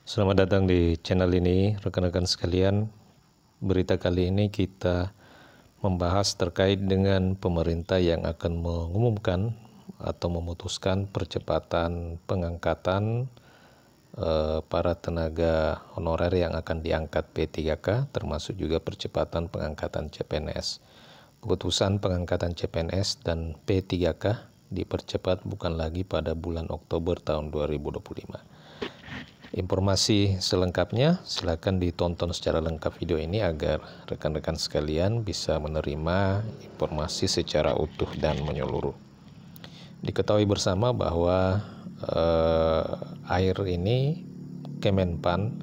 Selamat datang di channel ini, rekan-rekan sekalian. Berita kali ini kita membahas terkait dengan pemerintah yang akan mengumumkan atau memutuskan percepatan pengangkatan para tenaga honorer yang akan diangkat P3K, termasuk juga percepatan pengangkatan CPNS. Keputusan pengangkatan CPNS dan P3K dipercepat bukan lagi pada bulan Oktober tahun 2025. Informasi selengkapnya silakan ditonton secara lengkap video ini agar rekan-rekan sekalian bisa menerima informasi secara utuh dan menyeluruh. Diketahui bersama bahwa akhir ini Kemenpan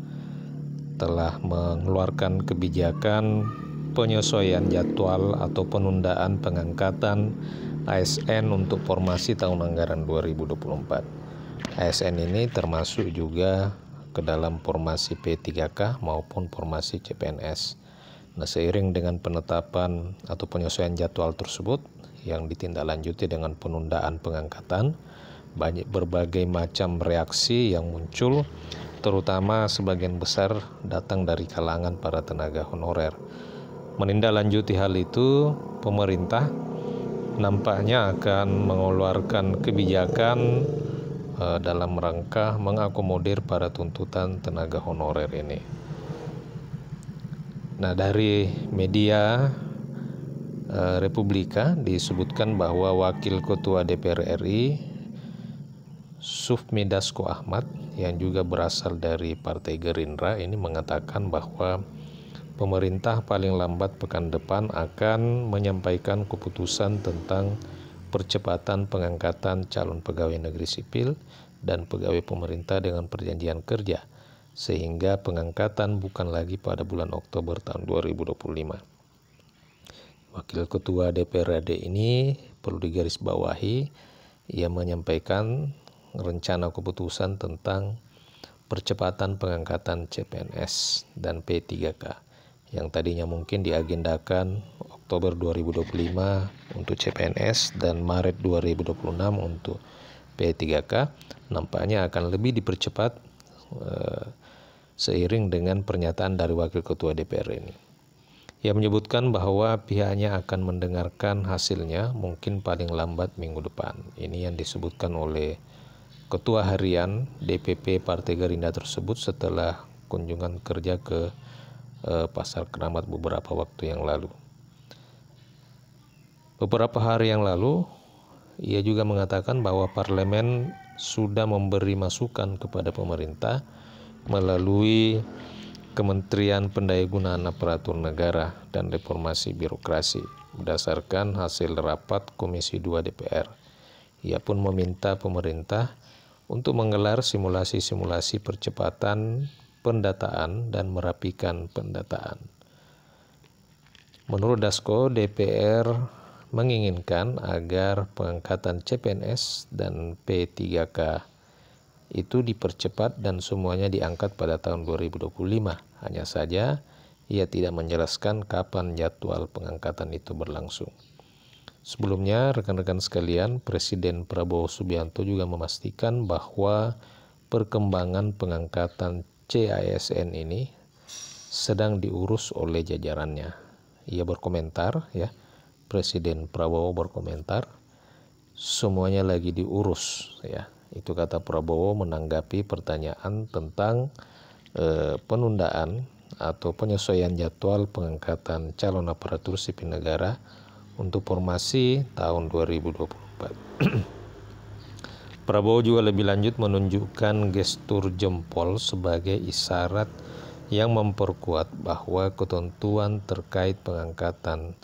telah mengeluarkan kebijakan penyesuaian jadwal atau penundaan pengangkatan ASN untuk formasi tahun anggaran 2024. ASN ini termasuk juga ke dalam formasi P3K maupun formasi CPNS. Nah, seiring dengan penetapan atau penyesuaian jadwal tersebut yang ditindaklanjuti dengan penundaan pengangkatan, banyak berbagai macam reaksi yang muncul, terutama sebagian besar datang dari kalangan para tenaga honorer. Menindaklanjuti hal itu, pemerintah nampaknya akan mengeluarkan kebijakan dalam rangka mengakomodir para tuntutan tenaga honorer ini. Nah, dari media Republika disebutkan bahwa Wakil Ketua DPR RI Sufmi Dasko Ahmad yang juga berasal dari Partai Gerindra ini mengatakan bahwa pemerintah paling lambat pekan depan akan menyampaikan keputusan tentang percepatan pengangkatan calon pegawai negeri sipil dan pegawai pemerintah dengan perjanjian kerja, sehingga pengangkatan bukan lagi pada bulan Oktober tahun 2025. Wakil Ketua DPR RI ini perlu digarisbawahi, ia menyampaikan rencana keputusan tentang percepatan pengangkatan CPNS dan P3K yang tadinya mungkin diagendakan Oktober 2025 untuk CPNS dan Maret 2026 untuk P3K, nampaknya akan lebih dipercepat seiring dengan pernyataan dari Wakil Ketua DPR ini. Ia menyebutkan bahwa pihaknya akan mendengarkan hasilnya mungkin paling lambat minggu depan. Ini yang disebutkan oleh Ketua Harian DPP Partai Gerindra tersebut setelah kunjungan kerja ke Pasar Keramat beberapa waktu yang lalu. Beberapa hari yang lalu, ia juga mengatakan bahwa parlemen sudah memberi masukan kepada pemerintah melalui Kementerian Pendayagunaan Aparatur Negara dan Reformasi Birokrasi berdasarkan hasil rapat Komisi 2 DPR. Ia pun meminta pemerintah untuk menggelar simulasi-simulasi percepatan pendataan dan merapikan pendataan. Menurut Dasko, DPR menginginkan agar pengangkatan CPNS dan P3K itu dipercepat dan semuanya diangkat pada tahun 2025. Hanya saja ia tidak menjelaskan kapan jadwal pengangkatan itu berlangsung. Sebelumnya, rekan-rekan sekalian, Presiden Prabowo Subianto juga memastikan bahwa perkembangan pengangkatan CASN ini sedang diurus oleh jajarannya. Ia berkomentar, Presiden Prabowo berkomentar, semuanya lagi diurus, Itu kata Prabowo menanggapi pertanyaan tentang penundaan atau penyesuaian jadwal pengangkatan calon aparatur sipil negara untuk formasi tahun 2024. Prabowo juga lebih lanjut menunjukkan gestur jempol sebagai isyarat yang memperkuat bahwa ketentuan terkait pengangkatan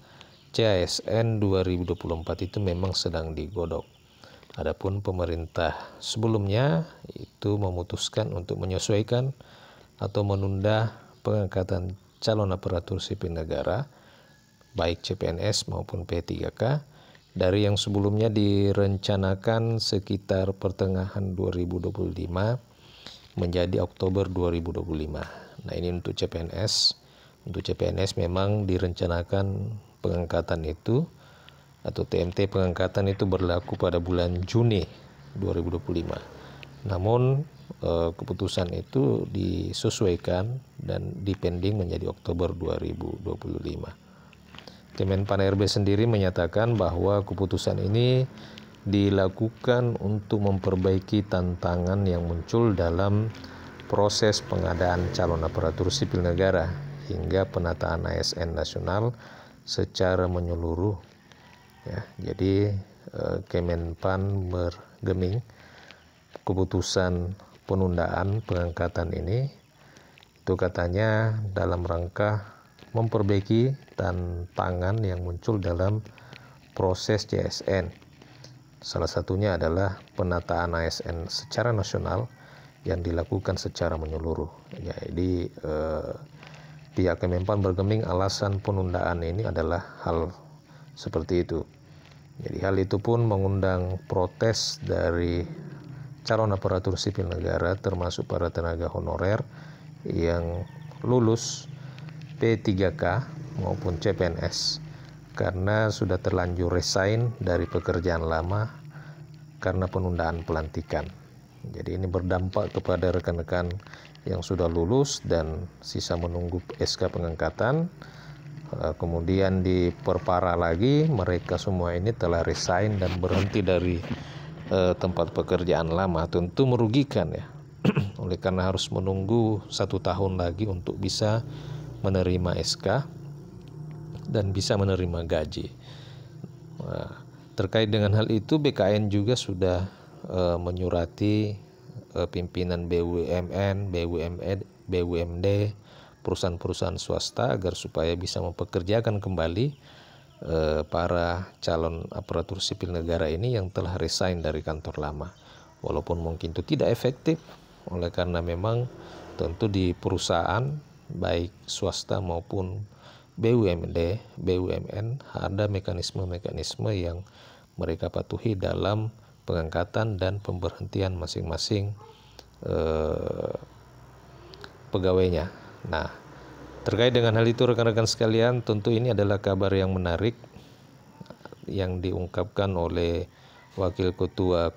CASN 2024 itu memang sedang digodok. Adapun pemerintah sebelumnya itu memutuskan untuk menyesuaikan atau menunda pengangkatan calon aparatur sipil negara baik CPNS maupun P3K dari yang sebelumnya direncanakan sekitar pertengahan 2025 menjadi Oktober 2025. Nah, ini untuk CPNS. Untuk CPNS memang direncanakan pengangkatan itu atau TMT pengangkatan itu berlaku pada bulan Juni 2025. Namun keputusan itu disesuaikan dan dipending menjadi Oktober 2025. Kemenpan RB sendiri menyatakan bahwa keputusan ini dilakukan untuk memperbaiki tantangan yang muncul dalam proses pengadaan calon aparatur sipil negara hingga penataan ASN nasional secara menyeluruh. Ya, jadi Kemenpan bergeming keputusan penundaan pengangkatan ini itu katanya dalam rangka memperbaiki tantangan yang muncul dalam proses JSN. Salah satunya adalah penataan ASN secara nasional yang dilakukan secara menyeluruh. Jadi pihak Kemenpan bergeming alasan penundaan ini adalah hal seperti itu. Jadi hal itu pun mengundang protes dari calon aparatur sipil negara termasuk para tenaga honorer yang lulus P3K maupun CPNS karena sudah terlanjur resign dari pekerjaan lama karena penundaan pelantikan. Jadi ini berdampak kepada rekan-rekan yang sudah lulus dan sisa menunggu SK pengangkatan. Kemudian diperparah lagi, mereka semua ini telah resign dan berhenti dari tempat pekerjaan lama. Tentu merugikan ya, oleh karena harus menunggu 1 tahun lagi untuk bisa menerima SK dan bisa menerima gaji. Nah, terkait dengan hal itu BKN juga sudah menyurati pimpinan BUMN, BUMD, perusahaan-perusahaan swasta agar supaya bisa mempekerjakan kembali para calon aparatur sipil negara ini yang telah resign dari kantor lama. Walaupun mungkin itu tidak efektif, oleh karena memang tentu di perusahaan baik swasta maupun BUMD, BUMN ada mekanisme-mekanisme yang mereka patuhi dalam pengangkatan dan pemberhentian masing-masing pegawainya. Nah, terkait dengan hal itu rekan-rekan sekalian, tentu ini adalah kabar yang menarik yang diungkapkan oleh Wakil Ketua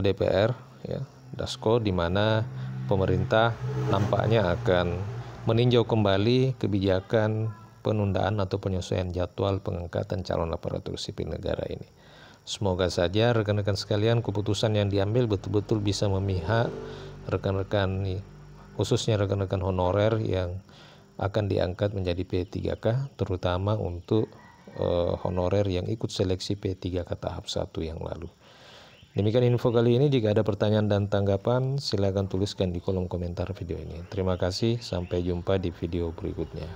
DPR ya, Dasko, di mana pemerintah nampaknya akan meninjau kembali kebijakan penundaan atau penyesuaian jadwal pengangkatan calon aparatur sipil negara ini. Semoga saja rekan-rekan sekalian keputusan yang diambil betul-betul bisa memihak rekan-rekan, khususnya rekan-rekan honorer yang akan diangkat menjadi P3K, terutama untuk honorer yang ikut seleksi P3K tahap 1 yang lalu. Demikian info kali ini. Jika ada pertanyaan dan tanggapan, silakan tuliskan di kolom komentar video ini. Terima kasih, sampai jumpa di video berikutnya.